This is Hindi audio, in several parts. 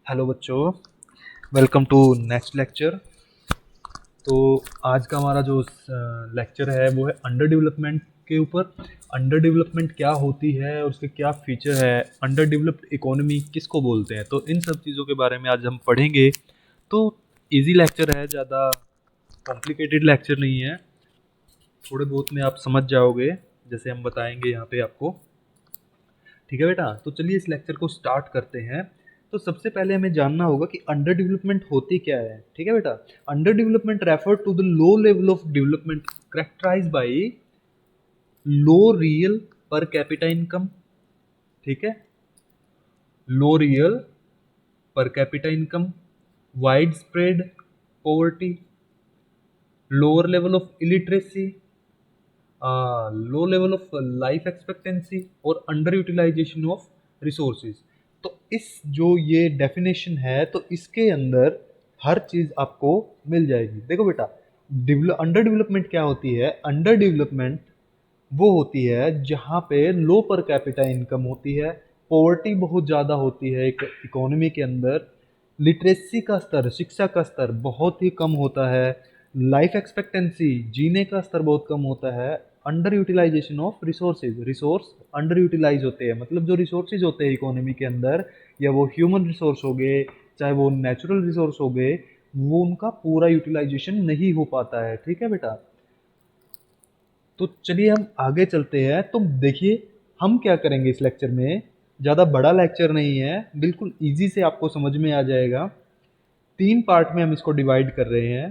हेलो बच्चों, वेलकम टू नेक्स्ट लेक्चर। तो आज का हमारा जो लेक्चर है वो है अंडर डेवलपमेंट के ऊपर। अंडर डेवलपमेंट क्या होती है और उसके क्या फीचर है, अंडर डेवलप्ड इकोनॉमी किसको बोलते हैं, तो इन सब चीज़ों के बारे में आज हम पढ़ेंगे। तो इजी लेक्चर है, ज़्यादा कॉम्प्लिकेटेड लेक्चर नहीं है, थोड़े बहुत में आप समझ जाओगे जैसे हम बताएंगे यहाँ पे आपको। ठीक है बेटा, तो चलिए इस लेक्चर को स्टार्ट करते हैं। तो सबसे पहले हमें जानना होगा कि अंडर डेवलपमेंट होती क्या है। ठीक है बेटा, underdevelopment refer to the low level of development characterise by low real per capita income. ठीक है, low real per capita income, widespread poverty, lower level of illiteracy, low level of life expectancy और अंडर यूटिलाइजेशन ऑफ रिसोर्सेज। तो इस जो ये डेफिनेशन है तो इसके अंदर हर चीज़ आपको मिल जाएगी। देखो बेटा, अंडर डेवलपमेंट क्या होती है? अंडर डेवलपमेंट वो होती है जहाँ पे लो पर कैपिटा इनकम होती है, पॉवर्टी बहुत ज़्यादा होती है एक इकोनॉमी के अंदर, लिटरेसी का स्तर, शिक्षा का स्तर बहुत ही कम होता है, लाइफ एक्सपेक्टेंसी, जीने का स्तर बहुत कम होता है, under utilisation of resources, resource under utilize होते हैं। मतलब जो रिसोर्सेज होते हैं इकोनॉमी के अंदर, या वो ह्यूमन रिसोर्स हो गए चाहे वो नेचुरल रिसोर्स हो गए, वो उनका पूरा यूटिलाइजेशन नहीं हो पाता है। ठीक है बेटा, तो चलिए हम आगे चलते हैं। तो देखिए हम क्या करेंगे इस लेक्चर में, ज़्यादा बड़ा लेक्चर नहीं है, बिल्कुल इजी से आपको समझ में आ जाएगा। तीन पार्ट में हम इसको डिवाइड कर रहे हैं।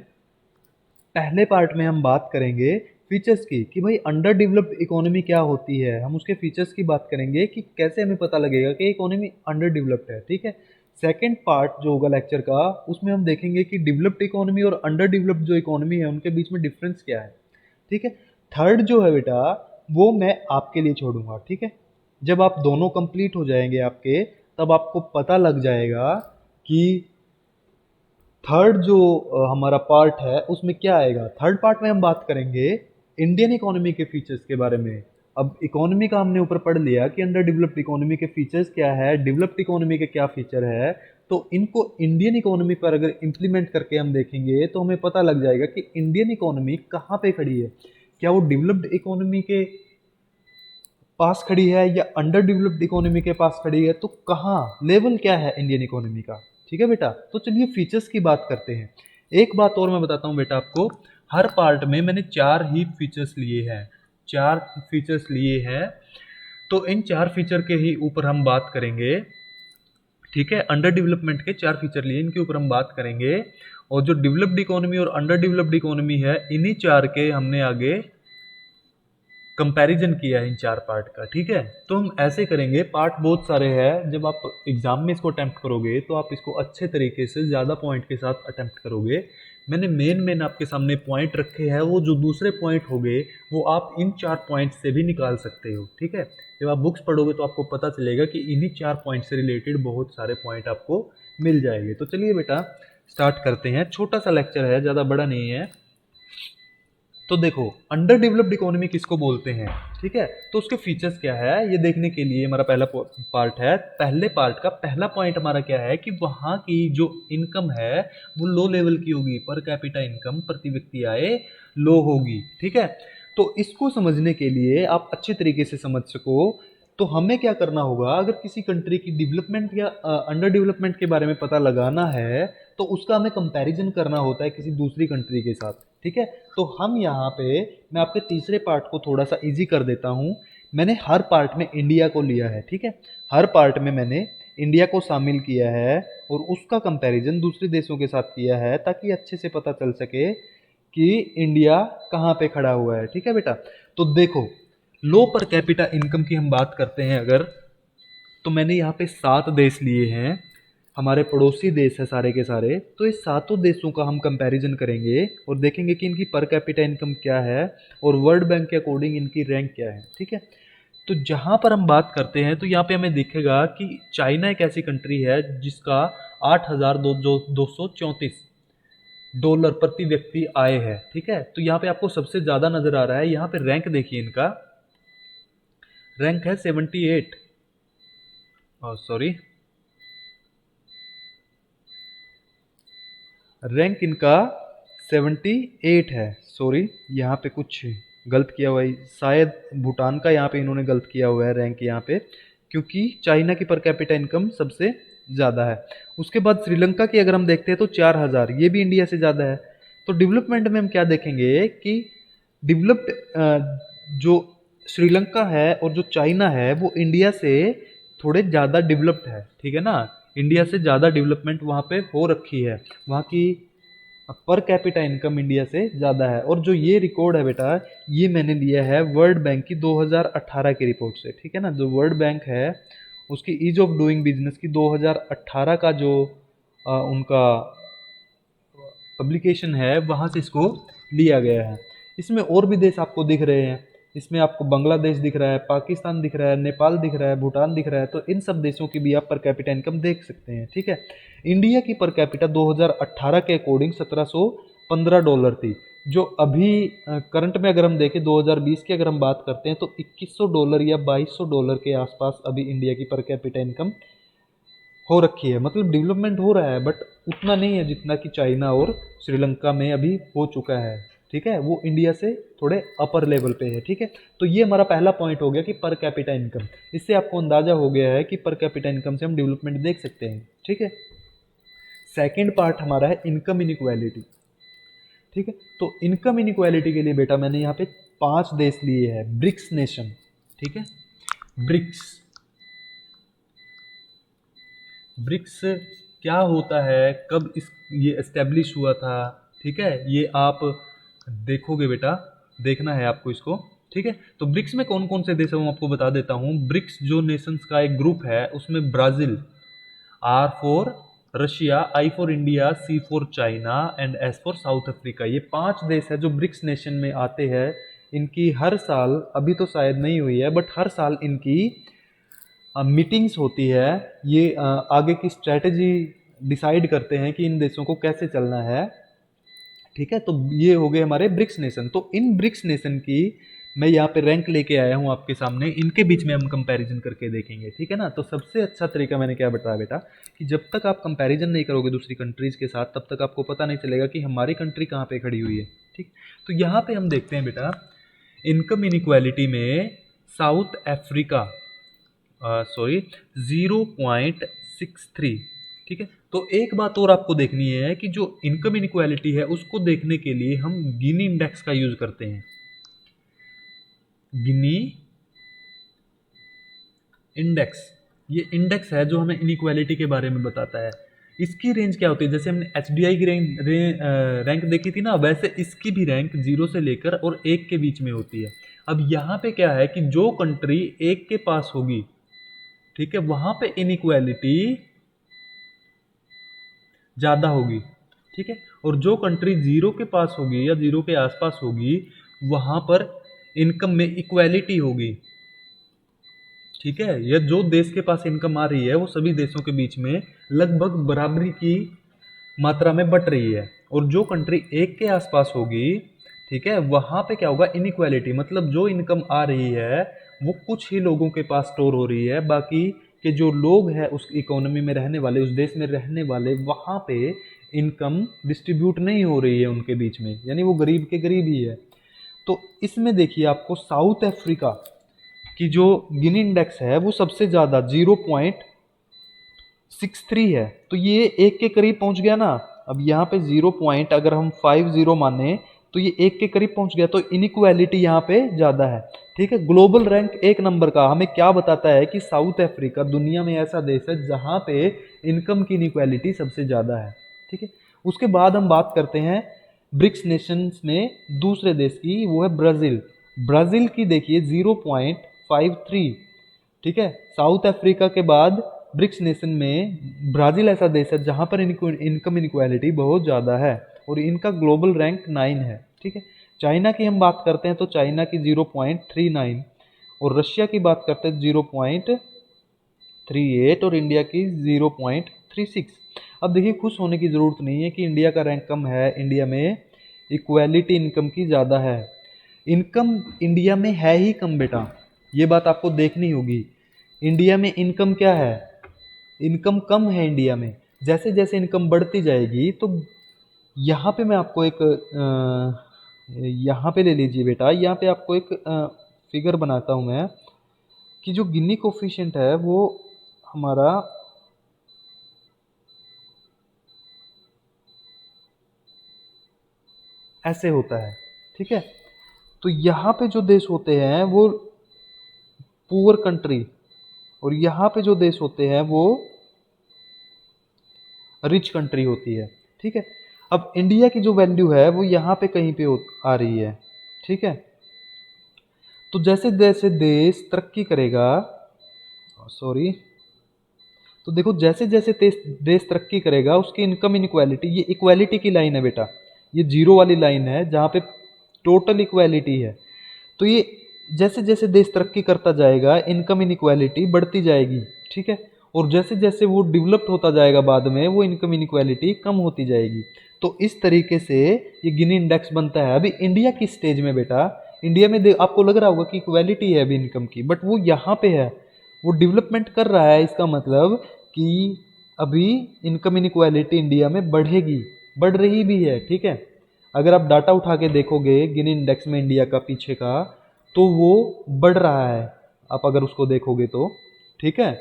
पहले पार्ट में हम बात करेंगे फीचर्स की, कि भाई अंडर डेवलप्ड इकोनॉमी क्या होती है। हम उसके फीचर्स की बात करेंगे कि कैसे हमें पता लगेगा कि इकोनॉमी अंडर डेवलप्ड है। ठीक है, सेकंड पार्ट जो होगा लेक्चर का, उसमें हम देखेंगे कि डेवलप्ड इकोनॉमी और अंडर डेवलप्ड जो इकोनॉमी है उनके बीच में डिफरेंस क्या है। ठीक है, थर्ड जो है बेटा वो मैं आपके लिए छोड़ूंगा। ठीक है, जब आप दोनों कंप्लीट हो जाएंगे आपके, तब आपको पता लग जाएगा कि थर्ड जो हमारा पार्ट है उसमें क्या आएगा। थर्ड पार्ट में हम बात करेंगे इंडियन इकोनॉमी के फीचर्स के बारे में। अब इकोनॉमी का हमने ऊपर पढ़ लिया कि अंडर डेवलप्ड इकोनॉमी के फीचर्स क्या है, डेवलप्ड इकोनॉमी के क्या फीचर है। तो इनको इंडियन इकोनॉमी पर अगर इम्प्लीमेंट करके हम देखेंगे तो हमें पता लग जाएगा कि इंडियन इकोनॉमी कहाँ पे खड़ी है। क्या वो डेवलप्ड इकोनॉमी के पास खड़ी है या अंडर डेवलप्ड इकोनॉमी के पास खड़ी है, तो कहाँ लेवल क्या है इंडियन इकोनॉमी का। ठीक है बेटा, तो चलिए फीचर्स की बात करते हैं। एक बात और मैं बताता हूँ बेटा आपको, हर पार्ट में मैंने चार ही फीचर्स लिए हैं, चार फीचर्स लिए हैं। तो इन चार फीचर के ही ऊपर हम बात करेंगे। ठीक है, अंडर डेवलपमेंट के चार फीचर लिए, इनके ऊपर हम बात करेंगे। और जो डेवलप्ड इकोनॉमी और अंडर डेवलप्ड इकोनॉमी है, इन्हीं चार के हमने आगे कंपैरिजन किया है इन चार पार्ट का। ठीक है, तो हम ऐसे करेंगे, पार्ट बहुत सारे हैं, जब आप एग्जाम में इसको अटेम्प्ट करोगे तो आप इसको अच्छे तरीके से ज़्यादा पॉइंट के साथ अटेम्प्ट करोगे। मैंने मेन मेन आपके सामने पॉइंट रखे हैं, वो जो दूसरे पॉइंट हो गए वो आप इन चार पॉइंट से भी निकाल सकते हो। ठीक है, जब आप बुक्स पढ़ोगे तो आपको पता चलेगा कि इन्हीं चार पॉइंट से रिलेटेड बहुत सारे पॉइंट आपको मिल जाएंगे। तो चलिए बेटा स्टार्ट करते हैं, छोटा सा लेक्चर है, ज़्यादा बड़ा नहीं है। तो देखो अंडर डेवलप्ड इकोनॉमी किसको बोलते हैं। ठीक है, तो उसके फीचर्स क्या है ये देखने के लिए हमारा पहला पार्ट है। पहले पार्ट का पहला पॉइंट हमारा क्या है कि वहाँ की जो इनकम है वो लो लेवल की होगी, पर कैपिटा इनकम, प्रति व्यक्ति आय लो होगी। ठीक है, तो इसको समझने के लिए आप अच्छे तरीके से समझ सको तो हमें क्या करना होगा, अगर किसी कंट्री की डेवलपमेंट या अंडर डेवलपमेंट के बारे में पता लगाना है तो उसका हमें कंपैरिजन करना होता है किसी दूसरी कंट्री के साथ। ठीक है, तो हम यहाँ पे, मैं आपके तीसरे पार्ट को थोड़ा सा इजी कर देता हूँ। मैंने हर पार्ट में इंडिया को लिया है। ठीक है, हर पार्ट में मैंने इंडिया को शामिल किया है और उसका कंपैरिजन दूसरे देशों के साथ किया है, ताकि अच्छे से पता चल सके कि इंडिया कहाँ पे खड़ा हुआ है। ठीक है बेटा, तो देखो लो पर कैपिटा इनकम की हम बात करते हैं अगर, तो मैंने यहाँ पे 7 देश लिए हैं, हमारे पड़ोसी देश है सारे के सारे। तो इस सातों देशों का हम कंपैरिजन करेंगे और देखेंगे कि इनकी पर कैपिटा इनकम क्या है और वर्ल्ड बैंक के अकॉर्डिंग इनकी रैंक क्या है। ठीक है, तो जहाँ पर हम बात करते हैं तो यहाँ पे हमें दिखेगा कि चाइना एक ऐसी कंट्री है जिसका 8,234 डॉलर प्रति व्यक्ति आय है। ठीक है, तो यहाँ पे आपको सबसे ज़्यादा नज़र आ रहा है। यहाँ पे रैंक देखिए, इनका रैंक है 78, सॉरी रैंक इनका 78 है। सॉरी, यहाँ पे कुछ गलत किया हुआ है, शायद भूटान का यहाँ पे इन्होंने गलत किया हुआ है रैंक यहाँ पे, क्योंकि चाइना की पर कैपिटा इनकम सबसे ज़्यादा है। उसके बाद श्रीलंका की अगर हम देखते हैं तो 4000, ये भी इंडिया से ज़्यादा है। तो डेवलपमेंट में हम क्या देखेंगे कि डेवलप्ड जो श्रीलंका है और जो चाइना है वो इंडिया से थोड़े ज़्यादा डेवलप्ड है, ठीक है ना। इंडिया से ज़्यादा डेवलपमेंट वहाँ पे हो रखी है, वहाँ की पर कैपिटा इनकम इंडिया से ज़्यादा है। और जो ये रिकॉर्ड है बेटा, ये मैंने लिया है वर्ल्ड बैंक की 2018 की रिपोर्ट से, ठीक है ना। जो वर्ल्ड बैंक है उसकी ईज ऑफ डूइंग बिजनेस की 2018 का जो उनका पब्लिकेशन है वहाँ से इसको लिया गया है। इसमें और भी देश आपको दिख रहे हैं, इसमें आपको बांग्लादेश दिख रहा है, पाकिस्तान दिख रहा है, नेपाल दिख रहा है, भूटान दिख रहा है। तो इन सब देशों की भी आप पर कैपिटा इनकम देख सकते हैं, ठीक है। इंडिया की पर कैपिटा 2018 के अकॉर्डिंग $1715 थी, जो अभी करंट में अगर हम देखें 2020 की अगर हम बात करते हैं तो $2100 या $2200 के आसपास अभी इंडिया की पर कैपिटा इनकम हो रखी है। मतलब डेवलपमेंट हो रहा है, बट उतना नहीं है जितना कि चाइना और श्रीलंका में अभी हो चुका है, ठीक है। वो इंडिया से थोड़े अपर लेवल पे है, ठीक है। तो ये हमारा पहला पॉइंट हो गया कि पर कैपिटा इनकम। इससे आपको अंदाजा हो गया है कि पर कैपिटा इनकम से हम डेवलपमेंट देख सकते हैं, ठीक है। सेकेंड पार्ट हमारा है इनकम इनइक्वालिटी, ठीक है। तो इनकम इनइक्वालिटी के लिए बेटा मैंने यहाँ पे 5 देश लिए हैं, ब्रिक्स नेशन, ठीक है। ब्रिक्स ब्रिक्स क्या होता है, कब इस ये एस्टेब्लिश हुआ था, ठीक है, ये आप देखोगे बेटा, देखना है आपको इसको, ठीक है। तो ब्रिक्स में कौन कौन से देश है वो आपको बता देता हूँ। ब्रिक्स जो नेशंस का एक ग्रुप है उसमें Brazil, R for Russia, I for India, C for China and S for South Africa, ये 5 देश है जो ब्रिक्स नेशन में आते हैं। इनकी हर साल, अभी तो शायद नहीं हुई है, बट हर साल इनकी मीटिंग्स होती है। ये आगे की स्ट्रैटेजी डिसाइड करते हैं कि इन देशों को कैसे चलना है, ठीक है। तो ये हो गए हमारे ब्रिक्स नेशन। तो इन ब्रिक्स नेशन की मैं यहाँ पे रैंक लेके आया हूँ आपके सामने, इनके बीच में हम कंपैरिजन करके देखेंगे, ठीक है ना। तो सबसे अच्छा तरीका मैंने क्या बताया बेटा, कि जब तक आप कंपैरिजन नहीं करोगे दूसरी कंट्रीज के साथ तब तक आपको पता नहीं चलेगा कि हमारी कंट्री कहाँ पे खड़ी हुई है, ठीक। तो यहाँ पे हम देखते हैं बेटा, इनकम इनइक्वालिटी में साउथ अफ्रीका 0.63, ठीक है। तो एक बात और आपको देखनी है कि जो इनकम इनइक्वालिटी है उसको देखने के लिए हम गिनी इंडेक्स का यूज करते हैं। गिनी इंडेक्स, ये इंडेक्स है जो हमें इनइक्वालिटी के बारे में बताता है। इसकी रेंज क्या होती है, जैसे हमने एचडीआई की रैंक देखी थी ना, वैसे इसकी भी रैंक 0 से लेकर और 1 के बीच में होती है। अब यहाँ पे क्या है कि जो कंट्री 1 के पास होगी, ठीक है, वहां पे इनइक्वालिटी ज़्यादा होगी, ठीक है। और जो कंट्री 0 के पास होगी या 0 के आसपास होगी वहां पर इनकम में इक्वालिटी होगी, ठीक है। या जो देश के पास इनकम आ रही है वो सभी देशों के बीच में लगभग बराबरी की मात्रा में बट रही है। और जो कंट्री 1 के आसपास होगी, ठीक है, वहां पे क्या होगा, इनइक्वालिटी, मतलब जो इनकम आ रही है वो कुछ ही लोगों के पास स्टोर हो रही है, बाकी के जो लोग हैं उस इकोनॉमी में रहने वाले, उस देश में रहने वाले, वहां पे इनकम डिस्ट्रीब्यूट नहीं हो रही है उनके बीच में, यानी वो गरीब के गरीब ही है। तो इसमें देखिए आपको साउथ अफ्रीका की जो गिनी इंडेक्स है वो सबसे ज़्यादा 0.63 है। तो ये 1 के करीब पहुंच गया ना। अब यहाँ पे 0 पॉइंट अगर हम 50 माने तो ये 1 के करीब पहुंच गया, तो इनइक्वालिटी यहाँ पे ज़्यादा है, ठीक है। ग्लोबल रैंक 1 नंबर का हमें क्या बताता है कि साउथ अफ्रीका दुनिया में ऐसा देश है जहाँ पे इनकम की इनइक्वालिटी सबसे ज़्यादा है, ठीक है। उसके बाद हम बात करते हैं ब्रिक्स नेशंस में दूसरे देश की, वो है ब्राज़ील। ब्राज़ील की देखिए 0.53, ठीक है। साउथ अफ्रीका के बाद ब्रिक्स नेशन में ब्राज़ील ऐसा देश है जहाँ पर इनकम इनइक्वालिटी बहुत ज़्यादा है और इनका ग्लोबल रैंक 9 है, ठीक है। चाइना की हम बात करते हैं तो चाइना की 0.39 और रशिया की बात करते हैं 0.38 और इंडिया की 0.36। अब देखिए खुश होने की ज़रूरत नहीं है कि इंडिया का रैंक कम है, इंडिया में इक्वालिटी इनकम की ज़्यादा है। इनकम इंडिया में है ही कम बेटा, ये बात आपको देखनी होगी। इंडिया में इनकम क्या है, इनकम कम है इंडिया में। जैसे जैसे इनकम बढ़ती जाएगी तो यहाँ पे मैं आपको एक यहाँ पे ले लीजिए बेटा, यहाँ पे आपको एक फिगर बनाता हूँ मैं कि जो गिनी कोफिशिएंट है वो हमारा ऐसे होता है, ठीक है। तो यहाँ पे जो देश होते हैं वो पुअर कंट्री, और यहाँ पे जो देश होते हैं वो रिच कंट्री होती है, ठीक है। अब इंडिया की जो वैल्यू है वो यहाँ पे कहीं पे आ रही है, ठीक है। तो जैसे जैसे देश तरक्की करेगा, सॉरी, तो देखो जैसे जैसे देश देश तरक्की करेगा उसकी इनकम इनक्वालिटी, ये इक्वालिटी की लाइन है बेटा, ये जीरो वाली लाइन है जहाँ पे टोटल इक्वालिटी है। तो ये जैसे जैसे देश तरक्की करता जाएगा इनकम इनक्वालिटी बढ़ती जाएगी, ठीक है। और जैसे जैसे वो डेवलप्ड होता जाएगा बाद में वो इनकम इनक्वालिटी कम होती जाएगी। तो इस तरीके से ये गिनी इंडेक्स बनता है। अभी इंडिया की स्टेज में बेटा, इंडिया में आपको लग रहा होगा कि इक्वालिटी है अभी इनकम की, बट वो यहाँ पे है, वो डेवलपमेंट कर रहा है। इसका मतलब कि अभी इनकम इनक्वालिटी इंडिया में बढ़ेगी, बढ़ रही भी है, ठीक है। अगर आप डाटा उठा के देखोगे गिनी इंडेक्स में इंडिया का पीछे का, तो वो बढ़ रहा है, आप अगर उसको देखोगे तो, ठीक है।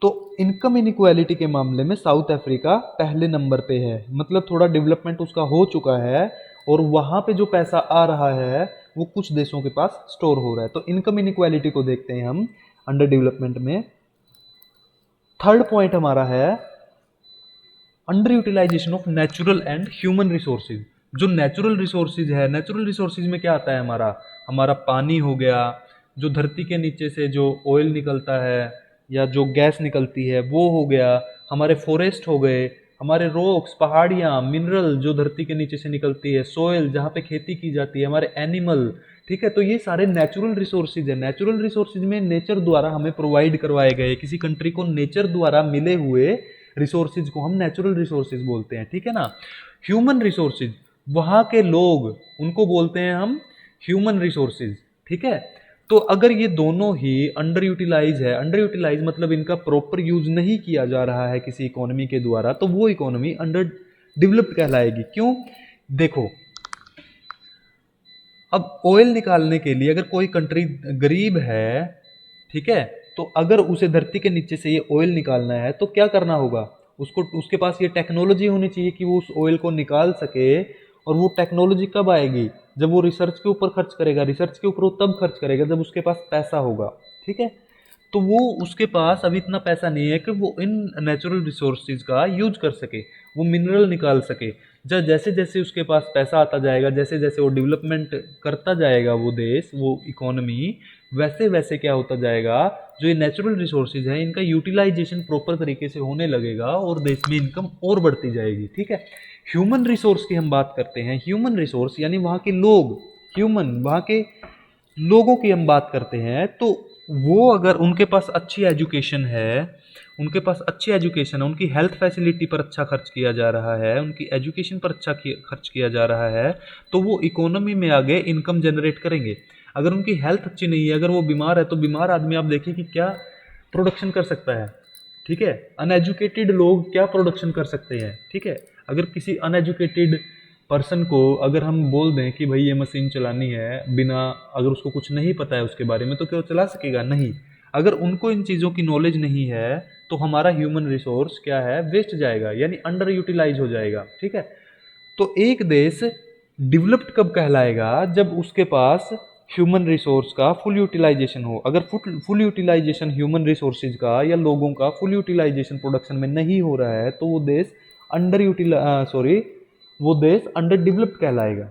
तो इनकम इनइक्वालिटी के मामले में साउथ अफ्रीका पहले नंबर पे है, मतलब थोड़ा डेवलपमेंट उसका हो चुका है और वहां पे जो पैसा आ रहा है वो कुछ देशों के पास स्टोर हो रहा है। तो इनकम इनइक्वालिटी को देखते हैं हम अंडर डेवलपमेंट में। थर्ड पॉइंट हमारा है under utilisation of natural and human resources. जो नेचुरल रिसोर्सेज है, नेचुरल रिसोर्सेज में क्या आता है, हमारा हमारा पानी हो गया, जो धरती के नीचे से जो ऑयल निकलता है या जो गैस निकलती है वो हो गया, हमारे फॉरेस्ट हो गए, हमारे रॉक्स, पहाड़ियाँ, मिनरल जो धरती के नीचे से निकलती है, सोयल जहाँ पे खेती की जाती है, हमारे एनिमल, ठीक है। तो ये सारे नेचुरल रिसोर्सेज है। नेचुरल रिसोर्सेज में नेचर द्वारा हमें प्रोवाइड करवाए गए, किसी कंट्री को नेचर द्वारा मिले हुए रिसोर्सेज को हम नेचुरल रिसोर्सेज बोलते हैं, ठीक है ना। ह्यूमन रिसोर्सेज, वहां के लोग, उनको बोलते हैं हम ह्यूमन रिसोर्सेज, ठीक है। तो अगर ये दोनों ही अंडर यूटिलाइज है, अंडर यूटिलाइज मतलब इनका प्रॉपर यूज नहीं किया जा रहा है किसी इकोनॉमी के द्वारा, तो वो इकोनॉमी अंडर डेवलप्ड कहलाएगी। क्यों? देखो, अब ऑयल निकालने के लिए अगर कोई कंट्री गरीब है, ठीक है, तो अगर उसे धरती के नीचे से ये ऑयल निकालना है तो क्या करना होगा, उसको, उसके पास ये टेक्नोलॉजी होनी चाहिए कि वो उस ऑयल को निकाल सके। और वो टेक्नोलॉजी कब आएगी? जब वो रिसर्च के ऊपर खर्च करेगा। रिसर्च के ऊपर वो तब खर्च करेगा जब उसके पास पैसा होगा, ठीक है। तो वो, उसके पास अभी इतना पैसा नहीं है कि वो इन नेचुरल रिसोर्सेज का यूज कर सके, वो मिनरल निकाल सके। जब जैसे जैसे उसके पास पैसा आता जाएगा, जैसे जैसे वो डेवलपमेंट करता जाएगा वो देश, वो इकोनॉमी, वैसे वैसे क्या होता जाएगा, जो ये नेचुरल रिसोर्सेज है इनका यूटिलाइजेशन प्रॉपर तरीके से होने लगेगा और देश में इनकम और बढ़ती जाएगी, ठीक है। ह्यूमन रिसोर्स की हम बात करते हैं। ह्यूमन रिसोर्स यानी वहाँ के लोग, ह्यूमन, वहाँ के लोगों की हम बात करते हैं। तो वो अगर उनके पास अच्छी एजुकेशन है, उनके पास अच्छी एजुकेशन है, उनकी हेल्थ फैसिलिटी पर अच्छा खर्च किया जा रहा है, उनकी एजुकेशन पर अच्छा खर्च किया जा रहा है, तो वो इकोनॉमी में आगे इनकम जनरेट करेंगे। अगर उनकी हेल्थ अच्छी नहीं है, अगर वो बीमार है, तो बीमार आदमी आप देखिए कि क्या प्रोडक्शन कर सकता है, ठीक है। अनएजुकेटेड लोग क्या प्रोडक्शन कर सकते हैं, ठीक है। अगर किसी अनएजुकेटेड पर्सन को अगर हम बोल दें कि भाई ये मशीन चलानी है, बिना, अगर उसको कुछ नहीं पता है उसके बारे में, तो क्या वो चला सकेगा? नहीं। अगर उनको इन चीज़ों की नॉलेज नहीं है तो हमारा ह्यूमन रिसोर्स क्या है, वेस्ट जाएगा, यानी अंडर यूटिलाइज हो जाएगा, ठीक है। तो एक देश डेवलप्ड कब कहलाएगा? जब उसके पास ह्यूमन रिसोर्स का फुल यूटिलाइजेशन हो। अगर फुल यूटिलाइजेशन ह्यूमन रिसोर्सेज का या लोगों का फुल यूटिलाइजेशन प्रोडक्शन में नहीं हो रहा है तो वो देश वो देश अंडर डेवलप्ड कहलाएगा,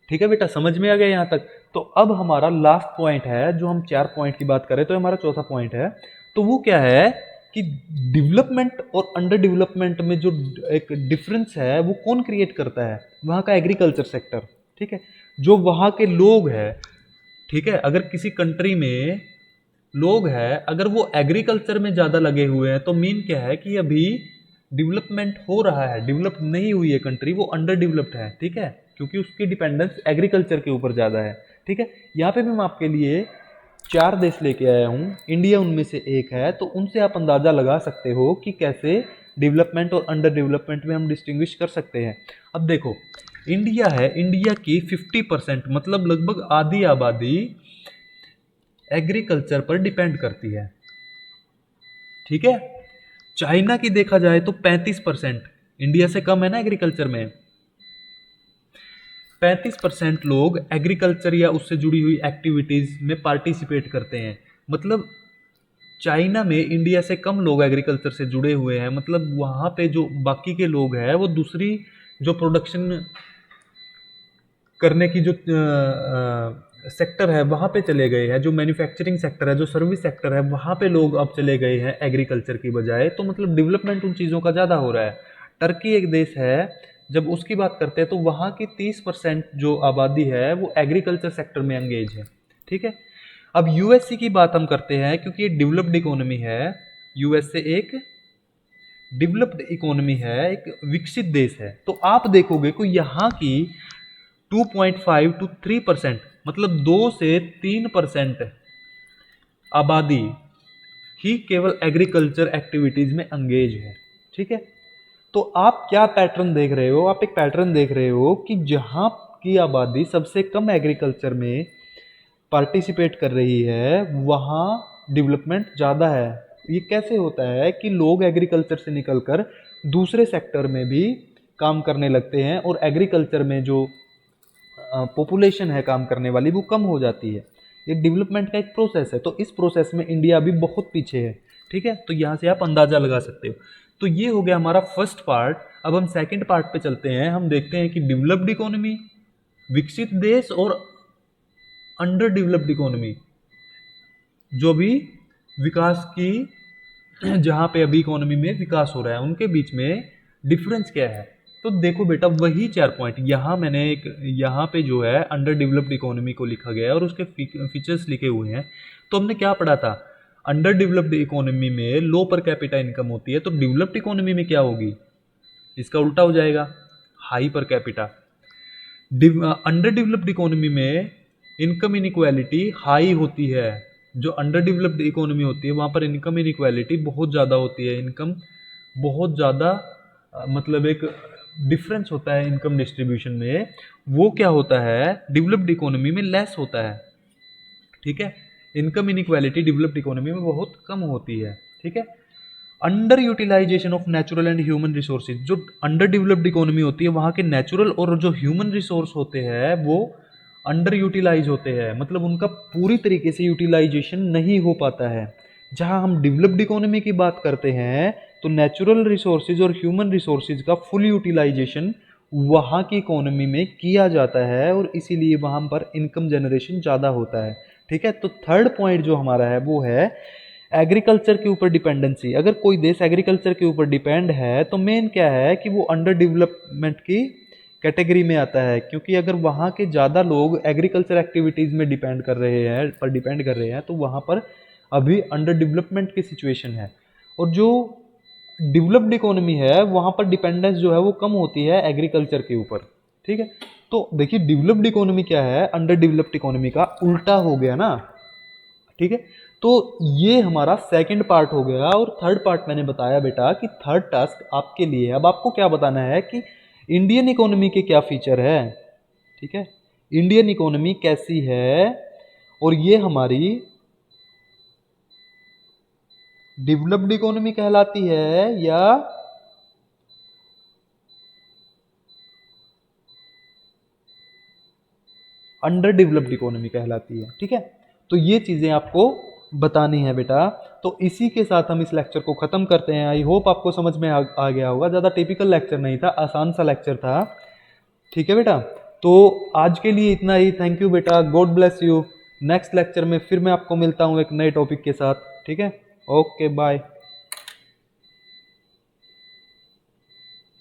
ठीक है बेटा। समझ में आ गया यहाँ तक? तो अब हमारा लास्ट पॉइंट है, जो हम 4 पॉइंट की बात करें तो हमारा चौथा पॉइंट है। तो वो क्या है कि डेवलपमेंट और अंडर डेवलपमेंट में जो एक डिफरेंस है वो कौन क्रिएट करता है? वहाँ का एग्रीकल्चर सेक्टर, ठीक है, जो वहाँ के लोग हैं, ठीक है। अगर किसी कंट्री में लोग हैं, अगर वो एग्रीकल्चर में ज़्यादा लगे हुए हैं तो मीन क्या है कि अभी डेवलपमेंट हो रहा है, डेवलप नहीं हुई है कंट्री, वो अंडर डेवलप्ड है, ठीक है, क्योंकि उसकी डिपेंडेंस एग्रीकल्चर के ऊपर ज़्यादा है, ठीक है। यहाँ पे भी मैं आपके लिए 4 देश लेके आया हूँ, इंडिया उनमें से एक है। तो उनसे आप अंदाज़ा लगा सकते हो कि कैसे डेवलपमेंट और अंडर डेवलपमेंट में हम डिस्टिंग्विश कर सकते हैं। अब देखो इंडिया है, इंडिया की 50% मतलब लगभग आधी आबादी एग्रीकल्चर पर डिपेंड करती है, ठीक है। चाइना की देखा जाए तो 35%, इंडिया से कम है ना एग्रीकल्चर में। 35% लोग एग्रीकल्चर या उससे जुड़ी हुई एक्टिविटीज में पार्टिसिपेट करते हैं। मतलब चाइना में इंडिया से कम लोग एग्रीकल्चर से जुड़े हुए हैं, मतलब वहां पे जो बाकी के लोग हैं वो दूसरी जो प्रोडक्शन करने की जो सेक्टर है वहां पे चले गए हैं, जो मैन्युफैक्चरिंग सेक्टर है, जो सर्विस सेक्टर है, वहां पे लोग अब चले गए हैं एग्रीकल्चर की बजाय। तो मतलब डेवलपमेंट उन चीज़ों का ज़्यादा हो रहा है। टर्की एक देश है, जब उसकी बात करते हैं तो वहाँ की 30% जो आबादी है वो एग्रीकल्चर सेक्टर में एंगेज है, ठीक है। अब यूएसए की बात हम करते हैं क्योंकि ये डेवलप्ड इकोनॉमी है। यूएसए एक डेवलप्ड इकोनॉमी है, एक विकसित देश है। तो आप देखोगे कि यहाँ की 2.5 to 3% मतलब 2 से 3% आबादी ही केवल एग्रीकल्चर एक्टिविटीज में एंगेज है, ठीक है। तो आप क्या पैटर्न देख रहे हो? आप एक पैटर्न देख रहे हो कि जहां की आबादी सबसे कम एग्रीकल्चर में पार्टिसिपेट कर रही है वहां डेवलपमेंट ज़्यादा है। ये कैसे होता है कि लोग एग्रीकल्चर से निकलकर दूसरे सेक्टर में भी काम करने लगते हैं और एग्रीकल्चर में जो पॉपुलेशन है काम करने वाली वो कम हो जाती है। ये डेवलपमेंट का एक प्रोसेस है। तो इस प्रोसेस में इंडिया अभी बहुत पीछे है, ठीक है। तो यहाँ से आप अंदाजा लगा सकते हो। तो ये हो गया हमारा फर्स्ट पार्ट। अब हम सेकंड पार्ट पे चलते हैं। हम देखते हैं कि डेवलप्ड इकोनॉमी, विकसित देश और अंडर डेवलप्ड इकोनॉमी, जो भी विकास की जहाँ पे अभी इकोनॉमी में विकास हो रहा है उनके बीच में डिफरेंस क्या है। तो देखो बेटा वही 4 पॉइंट यहाँ मैंने एक यहाँ पे जो है अंडर डेवलप्ड इकोनॉमी को लिखा गया है और उसके फीचर्स लिखे हुए हैं। तो हमने क्या पढ़ा था? अंडर डेवलप्ड इकोनॉमी में लो पर कैपिटा इनकम होती है, तो डेवलप्ड इकोनॉमी में क्या होगी? इसका उल्टा हो जाएगा, high per capita. Under developed economy में इनकम इनइक्वालिटी हाई होती है। जो अंडर डेवलप्ड इकोनॉमी होती है वहाँ पर इनकम इनइक्वालिटी बहुत ज़्यादा होती है। इनकम बहुत ज़्यादा मतलब एक डिफरेंस होता है इनकम डिस्ट्रीब्यूशन में। वो क्या होता है डेवलप्ड इकोनॉमी में लेस होता है, ठीक है। इनकम इनइक्वालिटी डेवलप्ड इकोनॉमी में बहुत कम होती है, ठीक है। Under utilisation of natural and human resources, जो अंडर डेवलप्ड इकोनॉमी होती है वहाँ के नेचुरल और जो ह्यूमन रिसोर्स होते हैं वो अंडर यूटिलाइज होते हैं, मतलब उनका पूरी तरीके से यूटिलाइजेशन नहीं हो पाता है। जहाँ हम डेवलप्ड इकोनॉमी की बात करते हैं तो नेचुरल रिसोर्सेज और ह्यूमन रिसोर्सेज का फुल यूटिलाइजेशन वहाँ की इकोनॉमी में किया जाता है और इसीलिए वहाँ पर इनकम जनरेशन ज़्यादा होता है, ठीक है। तो थर्ड पॉइंट जो हमारा है वो है एग्रीकल्चर के ऊपर डिपेंडेंसी। अगर कोई देश एग्रीकल्चर के ऊपर डिपेंड है तो मेन क्या है कि वो अंडर डेवलपमेंट की कैटेगरी में आता है, क्योंकि अगर वहाँ के ज़्यादा लोग एग्रीकल्चर एक्टिविटीज़ में डिपेंड कर रहे हैं तो वहाँ पर अभी अंडर डेवलपमेंट की सिचुएशन है। और जो डेवलप्ड इकोनॉमी है वहाँ पर डिपेंडेंस जो है वो कम होती है एग्रीकल्चर के ऊपर, ठीक है। तो देखिए डेवलप्ड इकोनॉमी क्या है, अंडर डेवलप्ड इकोनॉमी का उल्टा हो गया ना, ठीक है। तो ये हमारा सेकंड पार्ट हो गया और थर्ड पार्ट मैंने बताया बेटा कि थर्ड टास्क आपके लिए है। अब आपको क्या बताना है कि इंडियन इकोनॉमी के क्या फीचर है, ठीक है। इंडियन इकोनॉमी कैसी है और ये हमारी डेवलप्ड इकोनॉमी कहलाती है या अंडर डेवलप्ड इकोनॉमी कहलाती है, ठीक है। तो ये चीज़ें आपको बतानी है बेटा। तो इसी के साथ हम इस लेक्चर को ख़त्म करते हैं। आई होप आपको समझ में आ गया होगा। ज़्यादा टिपिकल लेक्चर नहीं था, आसान सा लेक्चर था, ठीक है बेटा। तो आज के लिए इतना ही। थैंक यू बेटा, God bless you. Next lecture में फिर मैं आपको मिलता हूँ एक नए टॉपिक के साथ, ठीक है। Okay bye.